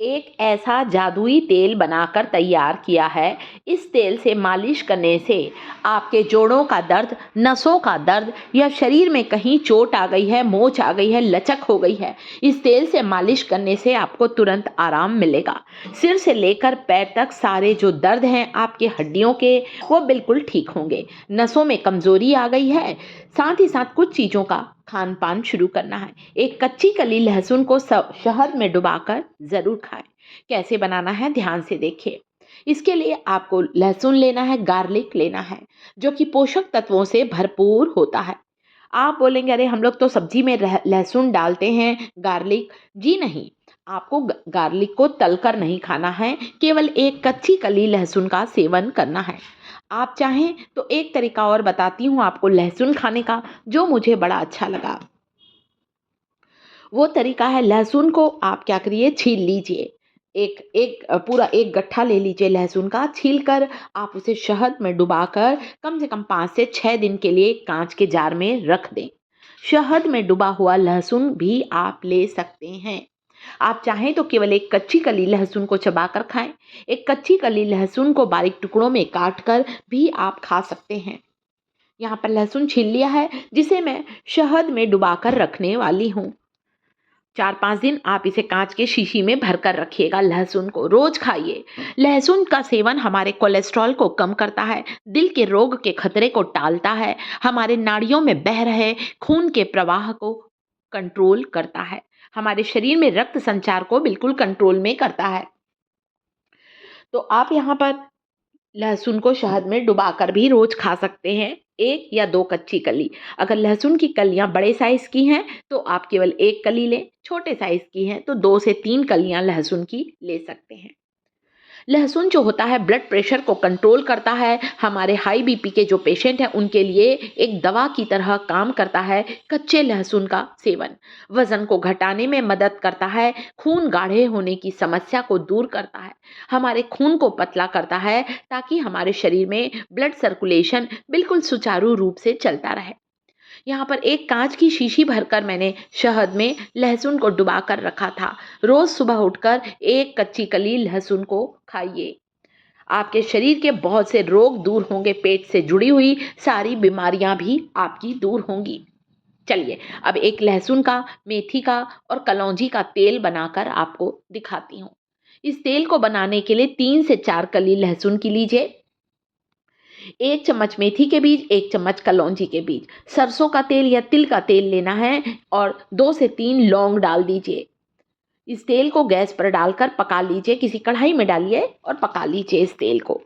एक ऐसा जादुई तेल बनाकर तैयार किया है। इस तेल से मालिश करने से आपके जोड़ों का दर्द, नसों का दर्द या शरीर में कहीं चोट आ गई है, मोच आ गई है, लचक हो गई है, इस तेल से मालिश करने से आपको तुरंत आराम मिलेगा। सिर से लेकर पैर तक सारे जो दर्द हैं आपके हड्डियों के, वो बिल्कुल ठीक होंगे। नसों में कमजोरी आ गई है, साथ ही साथ कुछ चीज़ों का खान पान शुरू करना है। एक कच्ची कली लहसुन को शहद में डुबाकर ज़रूर खाएं। कैसे बनाना है ध्यान से देखिए। इसके लिए आपको लहसुन लेना है, गार्लिक लेना है, जो कि पोषक तत्वों से भरपूर होता है। आप बोलेंगे अरे हम लोग तो सब्जी में लहसुन डालते हैं, गार्लिक। जी नहीं, आपको गार्लिक को तलकर नहीं खाना है, केवल एक कच्ची कली लहसुन का सेवन करना है। आप चाहें तो एक तरीका और बताती हूँ आपको लहसुन खाने का, जो मुझे बड़ा अच्छा लगा। वो तरीका है, लहसुन को आप क्या करिए, छील लीजिए। एक एक पूरा एक गट्ठा ले लीजिए लहसुन का, छील कर आप उसे शहद में डुबाकर कम से कम 5 से 6 दिन के लिए कांच के जार में रख दें। शहद में डुबा हुआ लहसुन भी आप ले सकते हैं। आप चाहें तो केवल एक कच्ची कली लहसुन को चबाकर खाएं। एक कच्ची कली लहसुन को बारीक टुकड़ों में काट कर भी आप खा सकते हैं। यहाँ पर लहसुन छील लिया है, जिसे मैं शहद में डुबाकर रखने वाली हूँ। 4-5 दिन आप इसे कांच के शीशी में भरकर रखिएगा। लहसुन को रोज खाइए। लहसुन का सेवन हमारे कोलेस्ट्रॉल को कम करता है, दिल के रोग के खतरे को टालता है, हमारे नाड़ियों में बह रहे खून के प्रवाह को कंट्रोल करता है, हमारे शरीर में रक्त संचार को बिल्कुल कंट्रोल में करता है। तो आप यहाँ पर लहसुन को शहद में डुबाकर भी रोज खा सकते हैं, 1 या 2 कच्ची कली। अगर लहसुन की कलियां बड़े साइज की हैं तो आप केवल 1 कली लें, छोटे साइज की हैं तो 2 से 3 कलियां लहसुन की ले सकते हैं। लहसुन जो होता है ब्लड प्रेशर को कंट्रोल करता है। हमारे हाई बीपी के जो पेशेंट हैं उनके लिए एक दवा की तरह काम करता है कच्चे लहसुन का सेवन। वजन को घटाने में मदद करता है, खून गाढ़े होने की समस्या को दूर करता है, हमारे खून को पतला करता है ताकि हमारे शरीर में ब्लड सर्कुलेशन बिल्कुल सुचारू रूप से चलता रहे। यहाँ पर एक कांच की शीशी भरकर मैंने शहद में लहसुन को डुबा कर रखा था। रोज सुबह उठकर एक कच्ची कली लहसुन को खाइए। आपके शरीर के बहुत से रोग दूर होंगे, पेट से जुड़ी हुई सारी बीमारियां भी आपकी दूर होंगी। चलिए अब एक लहसुन का, मेथी का और कलौंजी का तेल बनाकर आपको दिखाती हूँ। इस तेल को बनाने के लिए 3 से 4 कली लहसुन की लीजिए, 1 चम्मच मेथी के बीज, 1 चम्मच कलौंजी के बीज, सरसों का तेल या तिल का तेल लेना है और 2 से 3 लौंग डाल दीजिए। इस तेल को गैस पर डालकर पका लीजिए, किसी कढ़ाई में डालिए और पका लीजिए इस तेल को।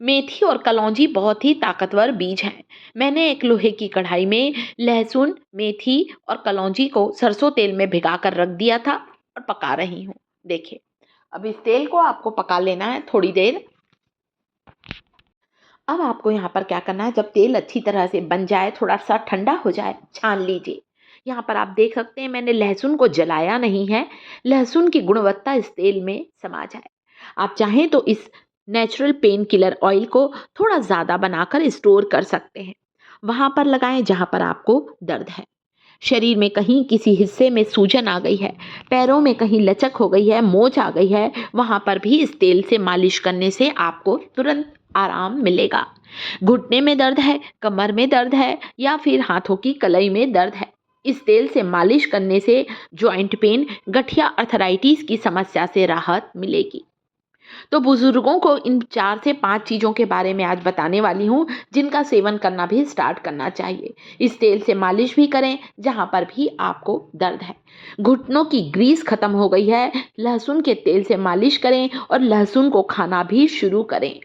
मेथी और कलौंजी बहुत ही ताकतवर बीज हैं। मैंने एक लोहे की कढ़ाई में लहसुन, मेथी और कलौंजी को सरसों तेल में भिगाकर रख दिया था और पका रही हूँ। देखिए अब इस तेल को आपको पका लेना है थोड़ी देर। अब आपको यहाँ पर क्या करना है, जब तेल अच्छी तरह से बन जाए, थोड़ा सा ठंडा हो जाए, छान लीजिए। यहाँ पर आप देख सकते हैं मैंने लहसुन को जलाया नहीं है, लहसुन की गुणवत्ता इस तेल में समा जाए। आप चाहें तो इस नेचुरल पेन किलर ऑयल को थोड़ा ज़्यादा बनाकर स्टोर कर सकते हैं। वहाँ पर लगाएं जहाँ पर आपको दर्द है। शरीर में कहीं किसी हिस्से में सूजन आ गई है, पैरों में कहीं लचक हो गई है, मोच आ गई है, वहाँ पर भी इस तेल से मालिश करने से आपको तुरंत आराम मिलेगा। घुटने में दर्द है, कमर में दर्द है या फिर हाथों की कलाई में दर्द है, इस तेल से मालिश करने से जॉइंट पेन, गठिया अर्थराइटिस की समस्या से राहत मिलेगी। तो बुजुर्गों को इन 4 से 5 चीज़ों के बारे में आज बताने वाली हूँ, जिनका सेवन करना भी स्टार्ट करना चाहिए। इस तेल से मालिश भी करें जहाँ पर भी आपको दर्द है। घुटनों की ग्रीस खत्म हो गई है, लहसुन के तेल से मालिश करें और लहसुन को खाना भी शुरू करें।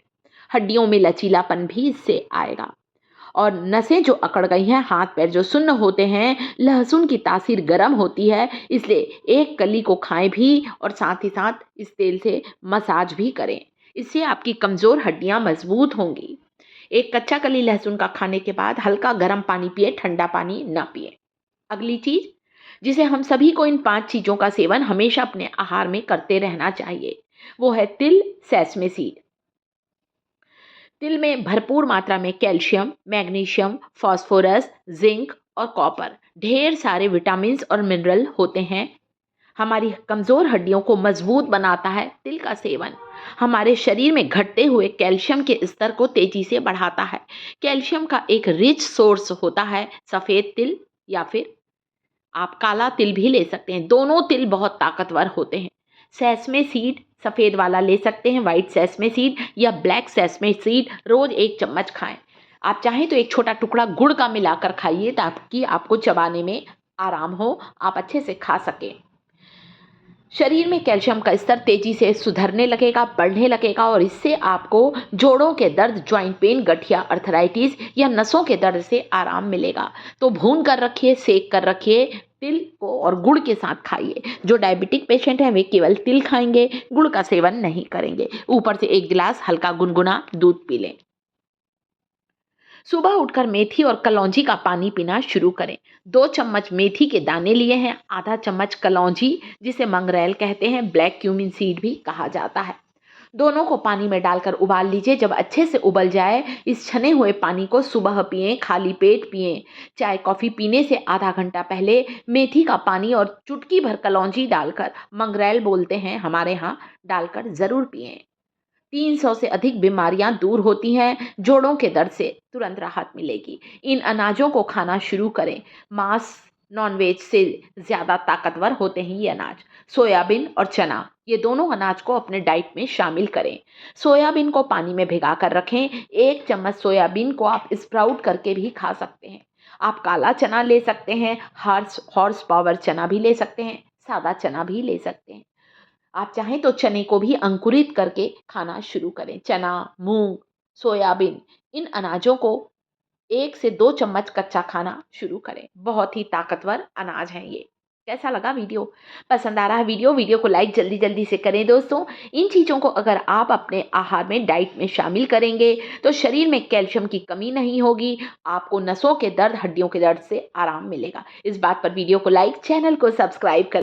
हड्डियों में लचीलापन भी इससे आएगा। और नसें जो अकड़ गई हैं, हाथ पैर जो सुन्न होते हैं, लहसुन की तासीर गर्म होती है, इसलिए एक कली को खाएं भी और साथ ही साथ इस तेल से मसाज भी करें। इससे आपकी कमज़ोर हड्डियां मजबूत होंगी। एक कच्चा कली लहसुन का खाने के बाद हल्का गर्म पानी पिए, ठंडा पानी ना पिए। अगली चीज जिसे हम सभी को इन 5 चीज़ों का सेवन हमेशा अपने आहार में करते रहना चाहिए, वो है तिल, सेसमे सीड। तिल में भरपूर मात्रा में कैल्शियम, मैग्नीशियम, फास्फोरस, जिंक और कॉपर, ढेर सारे विटामिन्स और मिनरल होते हैं। हमारी कमज़ोर हड्डियों को मजबूत बनाता है तिल का सेवन। हमारे शरीर में घटते हुए कैल्शियम के स्तर को तेजी से बढ़ाता है। कैल्शियम का एक रिच सोर्स होता है सफ़ेद तिल, या फिर आप काला तिल भी ले सकते हैं। दोनों तिल बहुत ताकतवर होते हैं। सेसमे सीड सफ़ेद वाला ले सकते हैं, वाइट सेसमे सीड या ब्लैक सेसमे सीड रोज़ 1 चम्मच खाएं। आप चाहें तो एक छोटा टुकड़ा गुड़ का मिलाकर खाइए ताकि आपको चबाने में आराम हो, आप अच्छे से खा सकें। शरीर में कैल्शियम का स्तर तेजी से सुधरने लगेगा, बढ़ने लगेगा, और इससे आपको जोड़ों के दर्द, जॉइंट पेन, गठिया, अर्थराइटिस या नसों के दर्द से आराम मिलेगा। तो भून कर रखिए, सेक कर रखिए तिल को और गुड़ के साथ खाइए। जो डायबिटिक पेशेंट हैं वे केवल तिल खाएंगे, गुड़ का सेवन नहीं करेंगे। ऊपर से 1 गिलास हल्का गुनगुना दूध पी लें। सुबह उठकर मेथी और कलौंजी का पानी पीना शुरू करें। 2 चम्मच मेथी के दाने लिए हैं, आधा चम्मच कलौंजी जिसे मंगरेल कहते हैं, ब्लैक क्यूमिन सीड भी कहा जाता है। दोनों को पानी में डालकर उबाल लीजिए। जब अच्छे से उबल जाए, इस छने हुए पानी को सुबह पिएं, खाली पेट पिएं। चाय कॉफ़ी पीने से आधा घंटा पहले मेथी का पानी और चुटकी भर कलौंजी डालकर, मंगरेल बोलते हैं हमारे यहाँ, डालकर ज़रूर पिएं। 300 से अधिक बीमारियां दूर होती हैं। जोड़ों के दर्द से तुरंत राहत मिलेगी। इन अनाजों को खाना शुरू करें। मांस, नॉनवेज से ज़्यादा ताकतवर होते हैं ये अनाज। सोयाबीन और चना, ये दोनों अनाज को अपने डाइट में शामिल करें। सोयाबीन को पानी में भिगा कर रखें। 1 चम्मच सोयाबीन को आप स्प्राउट करके भी खा सकते हैं। आप काला चना ले सकते हैं, हॉर्स पावर चना भी ले सकते हैं, सादा चना भी ले सकते हैं। आप चाहें तो चने को भी अंकुरित करके खाना शुरू करें। चना, मूंग, सोयाबीन, इन अनाजों को 1 से 2 चम्मच कच्चा खाना शुरू करें। बहुत ही ताकतवर अनाज हैं ये। कैसा लगा वीडियो? पसंद आ रहा है वीडियो को लाइक जल्दी जल्दी से करें दोस्तों। इन चीज़ों को अगर आप अपने आहार में, डाइट में शामिल करेंगे तो शरीर में कैल्शियम की कमी नहीं होगी। आपको नसों के दर्द, हड्डियों के दर्द से आराम मिलेगा। इस बात पर वीडियो को लाइक, चैनल को सब्सक्राइब कर